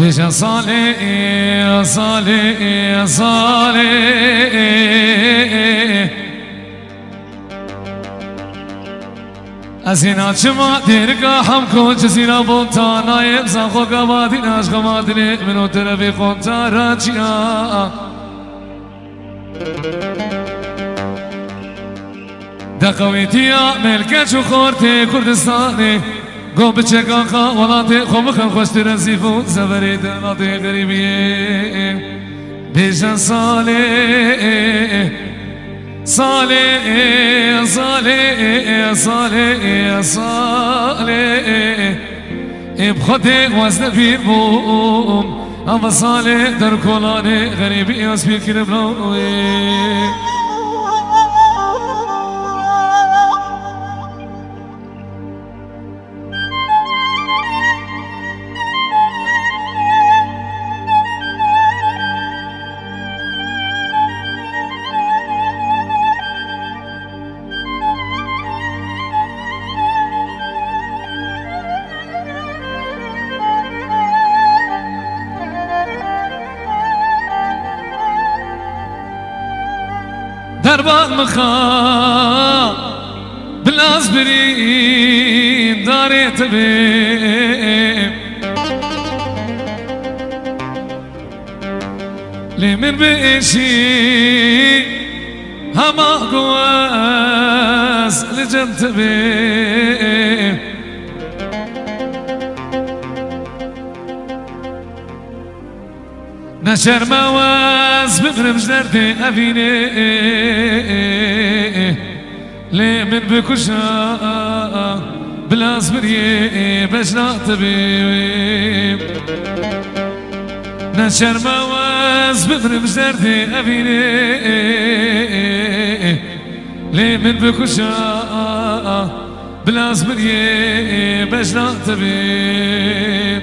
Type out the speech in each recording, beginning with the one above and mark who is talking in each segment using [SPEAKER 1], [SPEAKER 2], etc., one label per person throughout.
[SPEAKER 1] بيش صالي صالي صالي أزينا شما ديركا حمكو جزينا بوتانا يبزا خوكا باديناش خمادني منو تربي خونتا راجيا دقويتيا ملكة شو خورتي كردستاني قوم بچكا خا ولاتي خوم خم خوش ترزيفو زبري دلاتي غريبي بيشن صالي صالي صالي صالي صالي بخدي وزن في بوم أما صالي در كولاني غريبي يسبي كربلاوي دربان مخا بالأصبرين داري تبيم لي من بإشي هما قواس لجن تبيم نشر مواز بغرب جدردي أبيني لي من بكشا بلا صبري بجنا طبيب نشر مواز بغرب جدردي أبيني لي من بكشا بلا صبري بجنا طبيب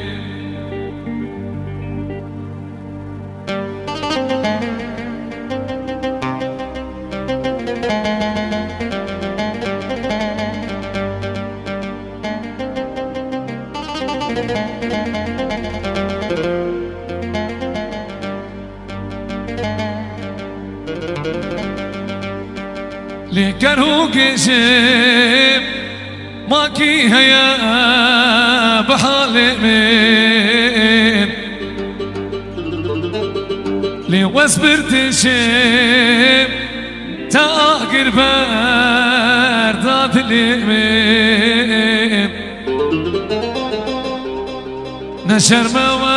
[SPEAKER 1] لكرهو قشم ماكي هيا بحالي من لي واسبرت شم تاقر بردات اليمين نشر